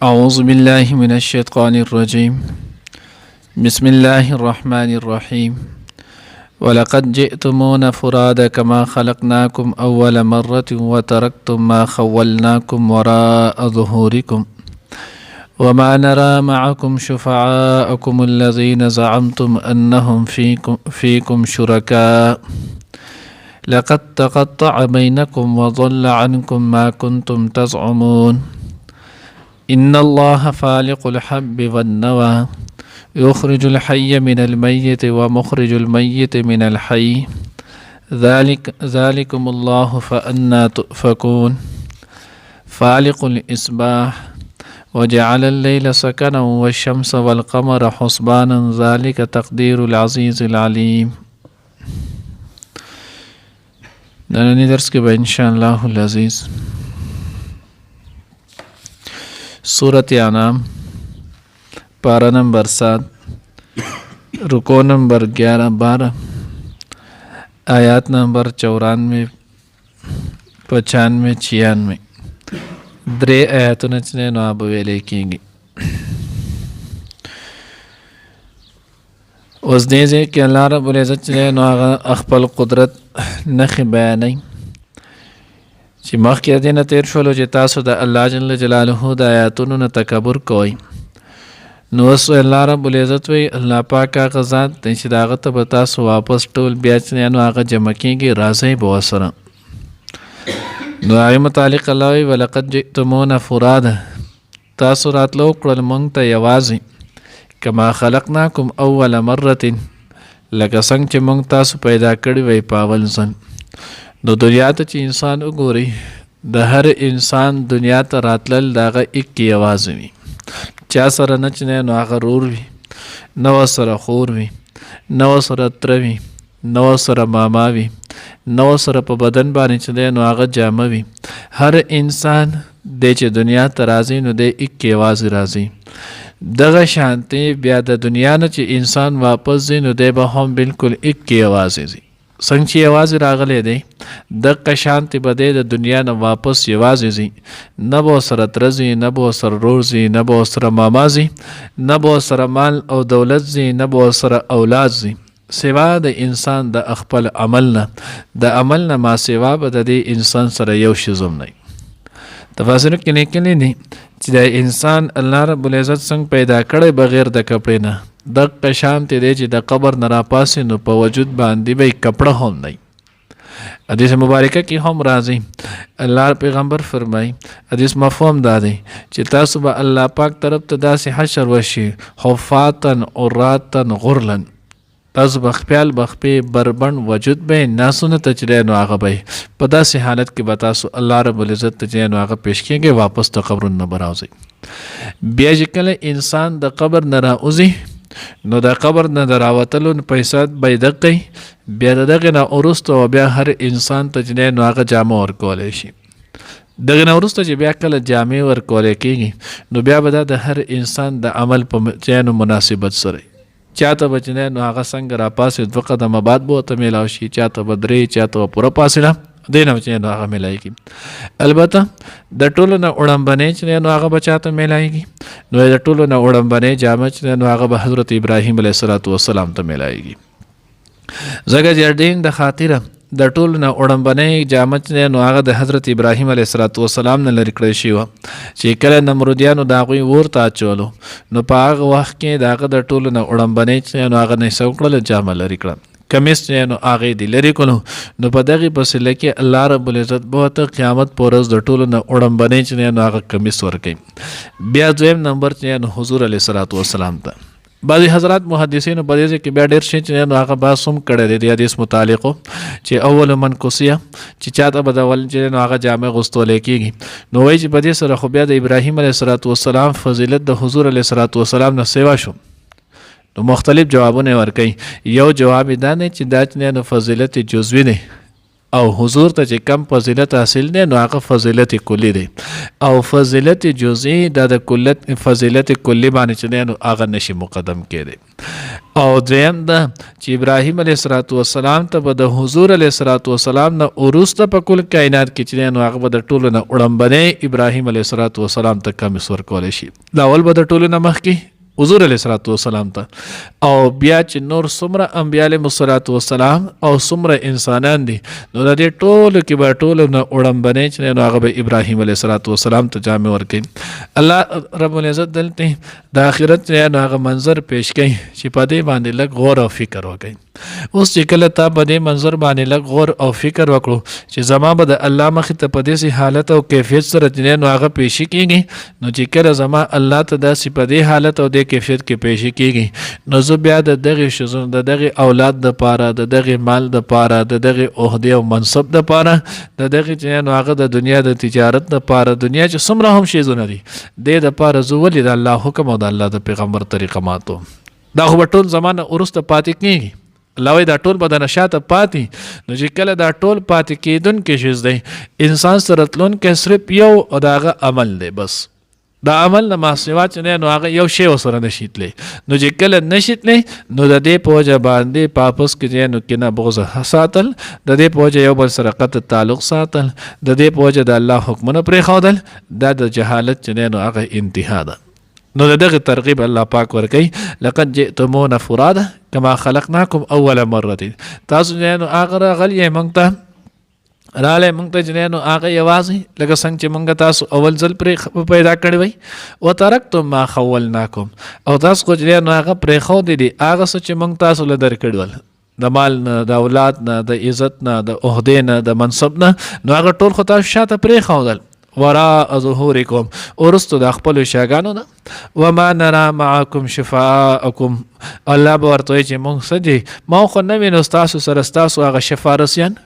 أعوذ بالله من الشيطان الرجيم بسم الله الرحمن الرحيم ولقد جئتمونا فرادا كما خلقناكم أول مرة وتركتم ما خولناكم وراء ظهوركم وما نرى معكم شفعاءكم الذين زعمتم أنهم فيكم شركاء لقد تقطع بينكم وضل عنكم ما كنتم تزعمون إن الله فالق الحب والنوى يخرج الحي من الميت ومخرج الميت من الحي ذلكم الله فأنى تؤفكون فالق الإصباح وجعل الليل سكنا والشمس والقمر حسبانا ذلك تقدير العزيز العليم. ننني درس کې به ان شاء الله العزيز सूरत अनाम पारा नंबर 7 रुको नंबर 11-12 आयात नंबर 94 95 96 درې آیاتونه چې نو اب ویلې کېږي. اوس دې کې الله رب العزت چې نو هغه خپل قدرت نخې بیانوي چې مخکې دې نه تیر شولو چې تاسو د الله جل جلاله د آیاتونو نه تکبر کوئ. نو اوس الله رب العزت وی الله پاک هغه ذات دی چې د هغه ته به تاسو واپس ټول بیا چې نو هغه جمع کېږي راځئ به ورسره. نو هغې متعلق الله وی ولقد جئتمونا فرادا تاسو راتلو کړل موږ ته یوازې کما خلقناکم اول مرة لکه څنګه چې موږ تاسو پیدا کړي وی په اول ځل. نو دنیا ته چې انسان وګوري د هر انسان دنیا ته راتلل د هغه ایک یوازې وي. چا سره نه چې نو هغه رور وي، نه ورسره خور وي، نه ورسره تره وي، نه ورسره ماما وي، نه ورسره په بدن باندې چې نو هغه جامه وي. هر انسان دی چې دنیا ته راځي نو دی ایک یوازې راځي. دغه شانتي بیا د دنیا نه چې انسان واپس ځي نو دی به هم بالکل ایک یوازې ځي. څنګه چې یوازې راغلی دی دغه شانتې به دی د دنیا نه واپس یوازې ځي. نه به ورسره تره ځي، نه به ورسره رور ځي، نه به ورسره ماما ځي، نه به ورسره مال او دولت ځي، نه به ورسره اولاد ځي، سوا د انسان د خپل عمل نه. د عمل نه ما سوا به د دې انسان سره یو شی ځم نه. تفاسیر کې لیکلي دي چې د انسان الله رب العزت څنګه پیدا کړی بغیر د کپړې نه دغه شانتې دی چې د قبر نه راپاسې نو په وجود باندې به یې کپړه هم نه. حدیث مبارکه کې هم راځي الله پیغمبر فرمایي حدیث مفهوم دا دی چې تاسو به الله پاک طرف ته داسې حشر وشي حفاتن عراتن غرلن، تاسو به خپل بخپې بربند وجود به ناسونه ته چې نو هغه به په داسې حالت کې به تاسو الله رب العزت ته چې نو هغه پیش کېږي واپس د قبرونو نه به راوځئ. بیا چې کله انسان د قبر نه راوځي نو د قبر نه د راوتلو پیسې به دقی بیا دغه نه وروسته بیا هر انسان ته چې نو هغه جامه ورکولی شي. دغه نه وروسته چې بیا کله جامې ورکولی کېږي نو بیا به دا د هر انسان د عمل په چې مناسبت سره چاته به چې نو هغه څنګه راپاسې 2 قدمه بعد به ورته میلاو شي، چاته به 3، چاته به پوره فاصله دی نه چې نو هغه میلایږي. البته د ټولو نه وړاندې چې نو هغه به چاته میلایږي نو د ټولو نه وړاندې جامه چې نو هغه به حضرت ابراهیم علیه السلام ته میلایږي. ځکه چې دین د خاطره د ټولو نه وړاندې جامه چې نو هغه د حضرت ابراهیم علیه السلام نه لرې کړی شوی چې کله نمرودیانو د هغوی ورته اچولو نو په هغه وخت کې د هغه د ټولو نه وړاندې چې نو هغه نه څه وکړل جامه لرې کړه، کمیس چې نو هغې دې لرې کړلو. نو په دغې فصله کې الله رب العزت به ورته قیامت په ورځ د ټولو نه وړاندې چې نو هغه کمیس ورکوي. بیا دویم نمبر چې نو حضور علیه السلام ته بعضې حضرات محدثینو په دې کې بیا ډېر شي چې نو هغه بحث هم کړی دی د حدیث متعلقو چې اول من کوسیه چې چاته به د اول چې نو هغه جامې غوستولی کېږي نو وایي چې په دې سره خو بیا د ابراهیم علیه السلام فضیلت د حضور علیه السلام نه سیوا شو. نو مختلف جوابونه ورکوي. یو جواب دا دی چې دا چې نو فضیلت جزوي دی او حضور ته چې کم فضیلت حاصل دی نو هغه فضیلت کلی دی او فضیلت جزئی د فضیلت کلی باندې چې دی نو هغه نشي مقدم کېدی او دویم دا چې ابراهیم علیه السلام ته به د حضور علیه السلام نه وروسته په کل کائنات کې چې دی نو هغه به د ټولو نه وړاندې ابراهیم علیه السلام ته کم ورکولی شي دا اول به د ټولو نه مخکې حضور علیه السلام ته او بیا چې نور څومره انبیا علیهم السلام او څومره انسانان دي نو د دې ټولو کې به ټولو نه وړاندې چې نو هغه به ابراهیم علیه السلام ته جامع ورکوي الله رب العزت دلته د آخرت نو هغه منظر پیش کوي چې په دې باندې لږ غور او فکر وکړي اوس چې کله تا په دې منظر باندې لږ غور او فکر وکړو چې زما به د الله مخې ته په داسې حالت او کیفیت سره چې نو هغه پیش کېږي نو چې کله زما الله ته داسې په دې حالت او دې کیفیت کې پیش کېږي نو زه بیا د دغه شزون د دغه اولاد د پاره د دغه مال د پاره د دغه عہده او منصب د پاره د دغه چې نو هغه د دنیا د تجارت د پاره دنیا چې څومره هم شیزونه دي د پاره زه ولې د الله حکم او د الله د پیغمبر طریقه ماتو دا خو ټول زمانه ورسته پاتې کېږي الله وی دا ټول به د نشاته پاتې نو چې کله دا ټول پاتې کېدونکې شیز دی انسان سره تلونکی صرف یو او د هغه عمل دی بس دا عمل نه ماسوا چې نه نو هغه یو شی وسره نشي تلی نو چې کله نشي تلی نو د دې په وجه باندې پاپس کې نو کنه بغض ساتل د دې په وجه یو بل سره قطع تعلق ساتل د دې په وجه د الله حکمونه پرې ښودل دا د جهالت چې نو هغه انتها ده نو دغه ترغیب الله پاک ورکړي لقد جئتمونا فرادا كما خلقناكم اول مره تاسو نو هغه غلی مونږ ته راله مونږ ته چې نو هغه یوازې لکه څنګه چې مونږ تاسو اول ځل پرې پیدا کړی وي وترکتم ما خولناکم او تاسو خو چې نو هغه پرې خو دي هغه څه چې مونږ تاسو له درکړل د مال نه د اولاد نه د عزت نه د عہدې نه د منصب نه نو هغه ټول خو تاسو شاته پرې خودل وراء ظهورکم ورستو د خپل شاګانو نه وما نرى معكم شفاءكم الله به ورته چې مونږ سدي ما خو نه وینو تاسو سره تاسو هغه شفارسیان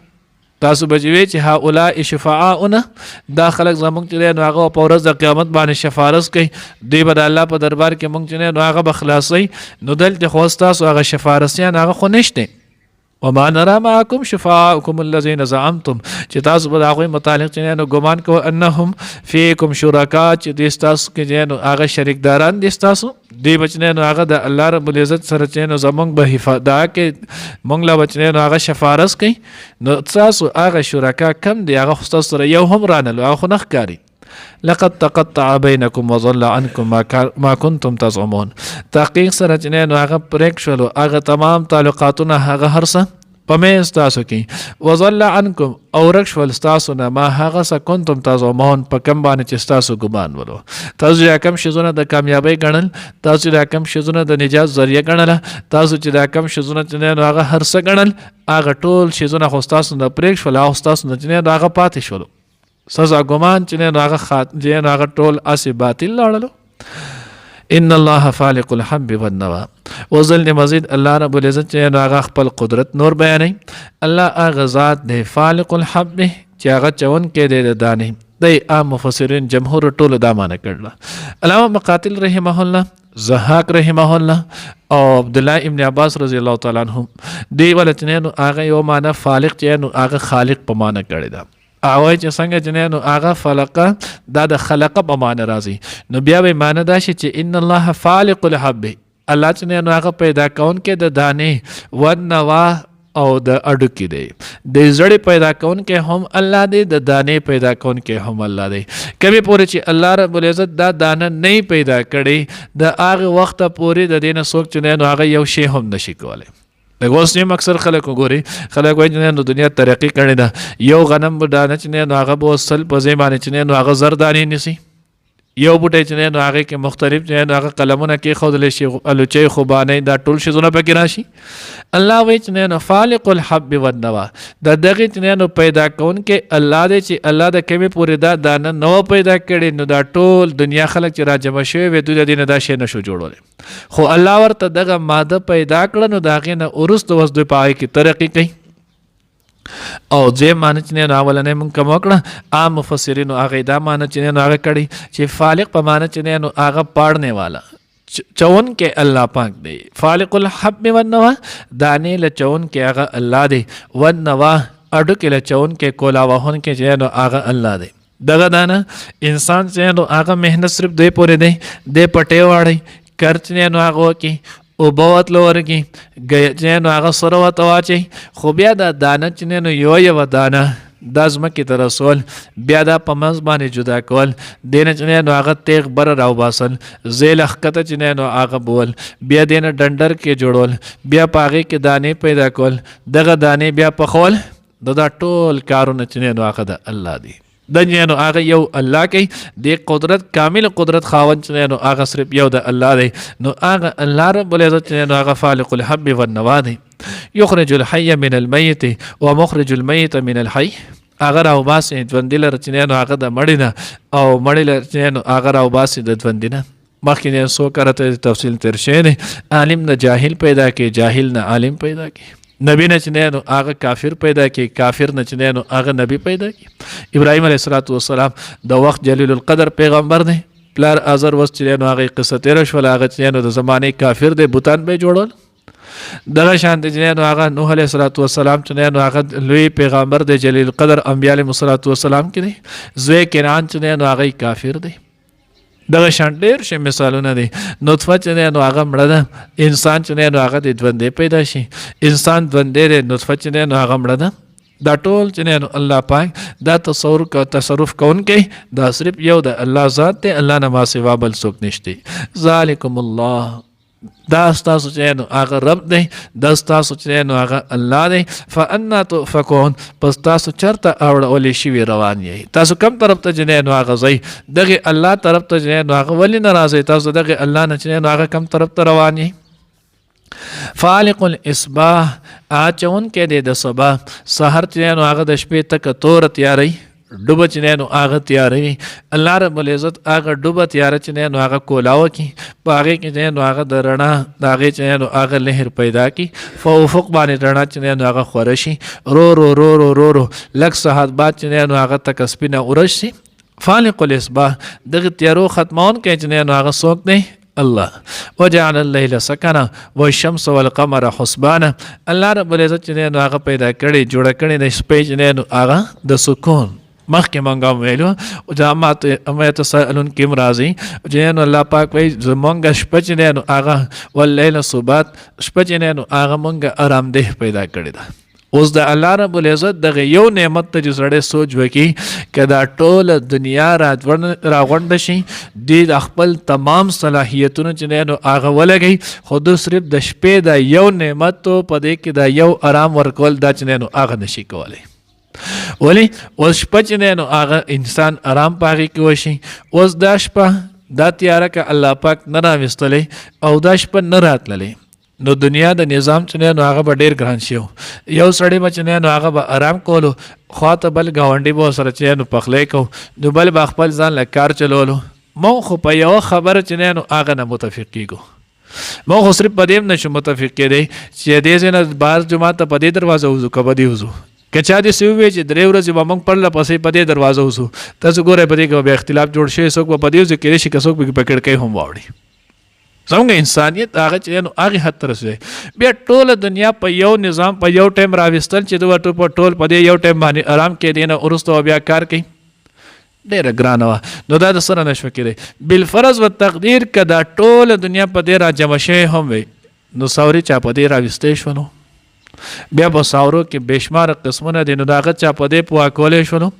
تاسو بجوي چې هؤلاء شفاعاؤنا دا خلک زمونږ چې نو هغه په ورځ د قیامت باندې شفارس کوي دوی به د الله په دربار کې مونږ چې نو هغه به خلاصوي نو دلته خو تاسو هغه شفارسیان هغه خو نشته وما نرى معكم شفاعكم الذين زعمتم چې تاسو به هغه متعلق چې نو ګمان کوو انهم فيكم شرکا چې د تاسو کې نو هغه شریکداران دي تاسو دی بچنه نو هغه د الله رب العزت سره چې نو زمونږ به حفاظت کې مونږ لا بچنه نو هغه شفارس کوي نو تاسو هغه شرکا کم دي هغه تاسو سره یو هم رانه هغه نه ښکاري لقد تقطع بينكم وضل عنكم ما كنتم تزعمون تحقیق سره چې نو هغه پریک شول هغه تمام تعلقاتونه هغه هرڅه پمې تاسو کې وضل عنكم او رکشول تاسو نه ما هغه څه كنتم تزعمون په کم باندې چې تاسو ګمان ولو تاسو یا کم شزونه د کامیابی ګڼل تاسو یا کم شزونه د نجات ذریعہ ګڼل تاسو چې دا کم شزونه چې نو هغه هرڅه ګڼل هغه ټول شزونه خو تاسو نه پریک شول او تاسو نه چې نو هغه پاتې شول سزا ګمان چې نو هغه چې نو هغه ټول اسی باطل لاړلو ان الله فالق الحب والنوى وزل مزید الله رب العزت چې هغه خپل قدرت نور بیانوي الله هغه ذات دی فالق الحب چې هغه چون کې دی د دانې د عام مفسرین جمهور ټول دا معنی کړل علامه مقاتل رحمه الله زهاق رحمه الله او عبد الله ابن عباس رضی الله تعالی عنهم دی ولتنه هغه یو معنی فالق چې هغه خالق په معنی کړی دا اوای چې څنګه جنې نو هغه فلقه دا د خلقه په معنی راځي نو بیا به معنی دا شي چې ان الله فالق الحب الله چې نو هغه پیدا کون کې د دانې ونوا او د اډو کې دی د زړې پیدا کون کې هم الله دی د دانې پیدا کون کې هم الله دی کبه پورې چې الله رب العزت دا دانه نه پیدا کړي د هغه وخت پورې د دینه سوچ نه نو هغه یو شی هم نشي کولای دغه اوس نیم اکثر خلک وګوري خلک وایي چې نو دنیا ترقی کړې ده یو غنم دانه چې نو هغه به وصل په ځای باندې چې نو هغه زر دانې نیسي یو بوټی چې نو هغه کې مختلف چې نو هغه قلمونه کې خودل شي الوچي خوبانه دا ټول شي زونه پکې راشي الله وایي چې نو فالق الحب والنوى د دغه چې نو پیدا کون کې الله دې چې الله د کمه پورې دا دانه نو پیدا کړي نو دا ټول دنیا خلک چې راجمع شوی وي د دې نه دا شی نشو جوړول خو الله ورته دغه ماده پیدا کړه نو داغه نه ورست وس دوی پای کې ترقی کوي او ځې معنی چې نه اولنې مونږ کوم کړه عام مفسرین هغه دا معنی چې نه هغه کړي چې فالق په معنی چې نه هغه پاړنے والا چون کې الله پاک دی فالق الحب والنوى دانې له چون کې هغه الله دی والنوى اډو کې لچون کې کولا وهون کې چې نو هغه الله دی. دغه دانه انسان چې نو هغه مهنت صرف دی پورې دی د پټې واړی کرچ نه نو هغه کې او بوت لورګي چې نو هغه سره وته واچي خو بیا دا دانه چې نو یو دانه د ځمکې ته رسول بیا دا په منځ باندې جدا کول دینه چې نو هغه تیغ بر راو باسل زیل حقته چې نو هغه بول بیا دینه ډنډر کې جوړول بیا پاغه کې دانې پیدا کول دغه دانې بیا پخول دا ټول کارونه چې نو هغه د الله دی د نو هغه یو الله کوي د قدرت کامل قدرت خاوند چې نو هغه صرف یو د الله دی نو هغه الله رب العزت چې نو هغه خالق الحب والنوى دی یخرج الحي من الميت ومخرج الميت من الحي هغه راو باسي ژوندي لره چې نو هغه د مړی نه او مړی لره چې نو هغه راو باسي د ژوندي نه مخکې نه سو کرته تفصیل تر شوی دی عالم نه جاهل پیدا کوي جاهل نه عالم پیدا کوي نبی نه چې نو هغه کافر پیدا کوي کافر نه چې نو هغه نبی پیدا کوي. ابراهیم علیه السلام د وخت جلیل القدر پیغمبر دی پلار ازر وس چې نو هغه قصه تیر شول هغه چې نو د زمانه کافر دی بوتان به جوړول دغه شان چې نو هغه نوح علیه السلام چې نو هغه لوی پیغمبر دی جلیل القدر انبیاء علیهم السلام کې دی زوی کنعان چې نو هغه کافر دی دغه شان ډېر شي مثالونه دي نطفه چې نو هغه مړه ده انسان چې نو هغه د ژوندې پیدا شي انسان ژوندې دی نطفه چې نو هغه مړه ده دا ټول چې نو الله پاک دا تصرف کوونکی دا صرف یو د الله ذات دی الله نه ما سوا بل څوک نشته ذالکم الله دا ستاسو چې نو هغه رب دی دا ستاسو چې نو هغه الله دی فانا تؤفكون پس تاسو چرته اورولې شي روان یې تاسو کم طرف ته چې نو هغه ځي دغه الله طرف ته چې نو هغه ولې ناراضه تاسو دغه الله نه چې نو هغه کم طرف ته روان یې فالق الاصباح اچون کې د صبح سحر چې نو هغه د شپې تک تور تیاری ډوبه چې نو هغه تیاروي الله رب العزت هغه ډوبه تیار چې نو هغه کولاو کی په هغه کې نو هغه د رڼا د هغه چې نو هغه لهر پیدا کی فوفق باندې رڼا چې نو هغه خورشي رو رو رو رو رو رو لک ساعت بعد چې نو هغه تک سپینه ورشي فالق الاصباح دغه تیارو ختمون کې چې نو هغه څوک دی الله وجعل الليل سكنا والشمس والقمر حسبانا الله رب العزت چې نو هغه پیدا کړي جوړ کړي د شپې چې نو هغه د سکون مخکې مونږ ویلو او جامات امه تسالون کیم راضي چې نو الله پاک وایي زمونږ شپه چې نو هغه واللیل سبات شپه چې نو هغه مونږ آرام ده پیدا کړی ده اوس د الله رب العزت دغه یو نعمت ته چې سړی سوچ وکړي که دا ټول دنیا راغونډ شي د خپل تمام صلاحیتونو چې نو هغه ولګي خو د صرف د شپې د یو نعمت په دې کې د یو آرام ورکول دا چې نو هغه نشي کولی ولی اوس شپه چې نو هغه انسان آرام پاږي کې وشي اوس دا شپه دا تیاره که الله پاک نه راوستلی او دا شپه نه راتللی نو دنیا د نظام چې نو هغه به ډېر ګران شي یو سړی به چې نو هغه به آرام کولو خواته بل ګاونډي به سره چې نو پخلی کو نو بل به خپل ځان له کار چلولو مو خو په یوه خبره چې نو هغه نه متفق کېږو مو خو صرف په دې نه شو متفق کېدی چې دې ځای نه بار جماعت ته په دې دروازه وځو که په دې وځو که چا دې سوي وي چې 3 ورځې به موږ پرله پسې په دې دروازه وځو تاسو ګورئ په دې کې بیا اختلاف جوړ شوی څوک به په دې وځي کېدای شي که څوک به په کړکۍ هم واوړي زموږ انسانیت هغه چې نو هغې حد ته رسوي بیا ټوله دنیا په یو نظام په یو ټایم راوستل چې دوه ټول په دې یو ټایم باندې آرام کېدی نه وروسته بیا کار کوي ډېره ګرانه وه نو دا د سره نشوه کېدی بالفرض و تقدیر که دا ټوله دنیا په دې راجمع شوی هم وي نو ساوري چا په دې راوستی شو نو بیا په ساورو کې بېشمار قسمونه دي نو د هغه چا په دې پوه کولی شولو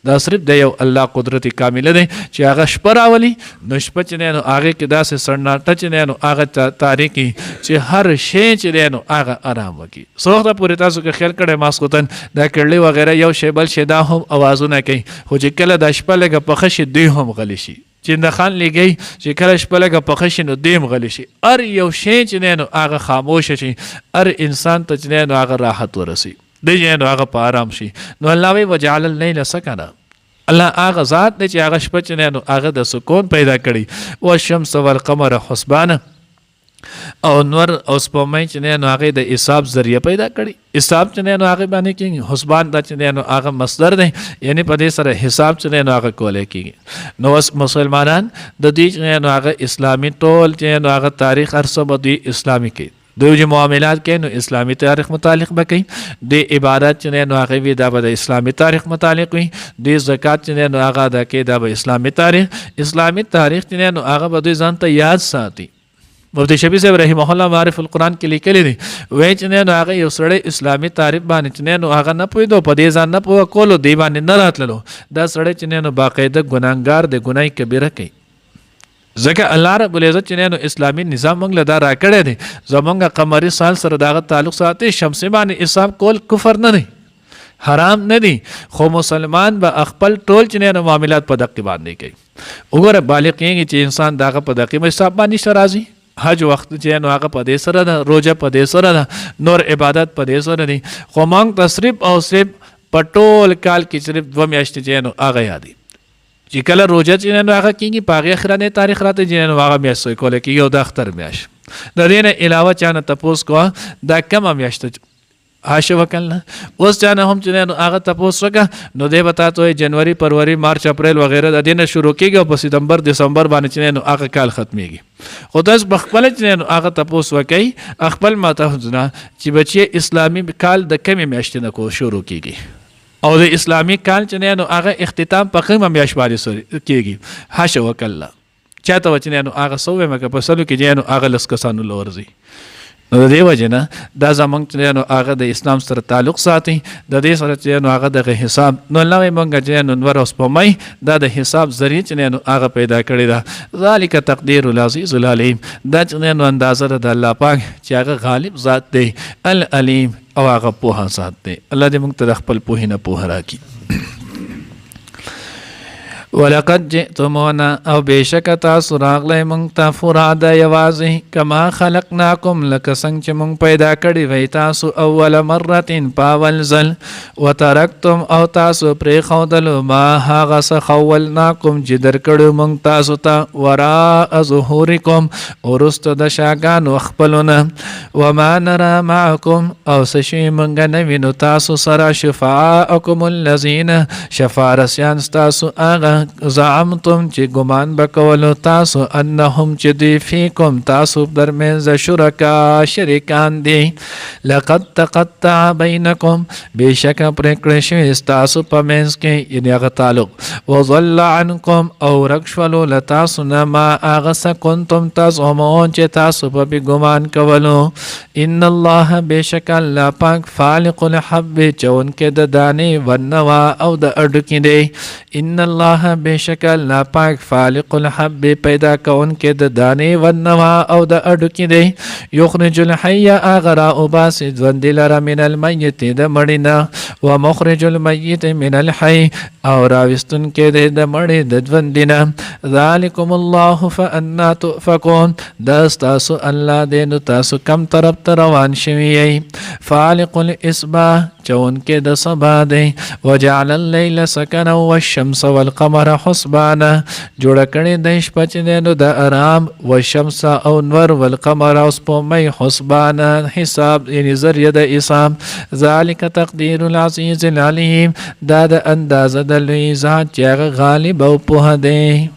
دا صرف د یو الله قدرت کامله دی چې هغه شپه راولي نو شپه چې دی نو هغې کې داسې سړناټه چې دی نو هغه تاریکي چې هر شی چې دی نو هغه آرام وکړي څه وخته پورې تاسو که خیال کړی ماسخوتن دا کړلې وغیره یو شی بل شی دا هم اوازونه کوي خو چې کله دا شپه لږه پخه شي دوی هم غلی شي چندخان لګي چې کله شپه لږه پخه شي نو دیم غلی شي هر یو شی چې دی نو هغه خاموشه شي هر انسان ته چې دی نو هغه راحت ورسي دی چې نو هغه په آرام شي نو الله وایي وجعل الليل سکنا الله هغه ذات دی چې هغه شپه چې دی نو هغه د سکون پیدا کړي والشمس والقمر حسبانا او نور او سپوږمۍ چې دی نو هغې د حساب ذریعه پیدا کړي حساب چې دی نو هغې باندې کېږي حسبان دا چې دی نو هغه مصدر دی یعنی په دې سره حساب چې دی نو هغه کولی کېږي نو اوس مسلمانان د دوی چې نو هغه اسلامي ټول چې نو هغه تاریخ هر څه به دوی اسلامي کوي دوی چې معاملات کوي نو اسلامي تاریخ متعلق به کوي، د عبادت چې نو هغه وي دا به د اسلامي تاریخ متعلق وي، د زکات چې نو هغه ادا کوي دا به اسلامي تاریخ چې نو هغه به دوی ځان ته یاد ساتي. مفتی شفیع صاحب رحمه الله معرف القرآن کې لیکلی دی وایي چې نو هغه یو سړی اسلامي تاریخ باندې چې نو هغه نه پوهېدو په دې ځان نه پوهه کولو دی باندې نه راتللو، دا سړی چې نو باقاعده ګناهګار دی، ګناه کبیره کوي. ځکه الله رب العزت چې نو اسلامي نظام موږ له دا راکړی دی، زمونږ قمري سال سره دغه تعلق ساتي، شمسي باندې حساب کول کفر نه دی، حرام نه دی، خو مسلمان به خپل ټول چې نو معاملات په دقیق باندې کوي. وګوره بالغ کېږي چې انسان دغه په دقیق حساب باندې راځي، حج وخت چې نو هغه په دې سره ده، روزه په دې سره ده، نور عبادت په دې سره دي، خو موږ ته صرف او صرف په ټول کال کې صرف 2 میاشتې چې نو هغه یادي چې کله روزه چې نو هغه کېږي په هغې اخرنۍ تاریخ راته چې نو هغه میاشت کولی کېږي او د اختر میاشت. د دې نه علاوه چا نه تپوس کوه دا کومه میاشت حاشا وکړه، اوس چا نه هم چې نو هغه تپوس وکړه نو دی به تا ته جنوري، فروری، مارچ، اپریل وغیره د دې نه شروع کېږي او په سپتمبر، دسمبر باندې چې نو هغه کال ختمېږي. خو تاسو په خپله چې نو هغه تپوس وکئ خپل ماته چې بچی اسلامي کال د کمې میاشتې نه کو شروع کېږي او د اسلامي کال چې نو هغه اختتام په کومه میاشت باندې کېږي. حاشا وکړه چاته و چې نو هغه څه ووایم که په سلو کې چې نو هغه لس کسانو له ورځي. نو د دې وجې نه دا زموږ چې نو هغه د اسلام سره تعلق ساتي، د دې سره چې نو هغه دغه حساب نو نوی مونږ چې نو نور اوس سپوږمۍ دا د حساب ذریعه چې نو هغه پیدا کړې ده. ذلک تقدیر العزیز العلیم، دا چې نو اندازه ده د الله پاک چې هغه غالب ذات دی، العلیم او هغه پوهه ذات دی. الله دې موږ ته د خپل پوهې نه پوهه راکړي. ولقد جئتمونا او بشک تاسو راغلی مونږ ته فرادا یوازې کما خلقناکم لکه څنګه چې مونږ پیدا کړي وی تاسو اول مرتين پاول ځل، وترکتم او تاسو پرېښودلو ما هغه څه خولناکم چې درکړو مونږ تاسو ته وراء ظهورکم وروسته د شاګانو خپلونه، وما نرى معکم او څه شی مونږ نه وینو تاسو سره شفاءکم الذین شفارسیان ستاسو هغه زعمتم چې ګمان بکولو تاسو انهم چې دی فیکم تاسو درمنځ شرکا شریکان دي. لقد تقطع بینکم بشک پرېکړه شوې ستاسو په منځ کې یعنې هغه تعلق، وضل عنکم او ورک شولو له تاسو نه ما هغه څه کنتم تزعمون چې تاسو په بې ګمان کولو. ان الله بشک الله پاک فالق الحب چونکې د دانې والنوا او د اډوکې دی. ان الله بشک الله پاک فالق الحب پیدا کون کې د دانې والنوا او د اډوکې دی. یخرج الحی اغرا اوباس ژوند لره من المیت د مړینه، ومخرج المیت من الحی او راوستون کې د مړې د ژوندینه. ذلکم الله فانا تؤفکون، دا ستاسو الله دی نو تاسو کم طرف ته روان شوي یئ. فالق الاصباح چونکې د سبا دی، وجعل اللیل سکنا والشمس والقمر حسبانا جوړه کړې د شپه چې نو د آرام، والشمس او نور، والقمر او سپوږمۍ حسبانا حساب یعنی ذریعه د حساب. ذلک تقدیر العزیز العلیم، دا د اندازه د لوی ذات چې هغه غالب او پوهه دی.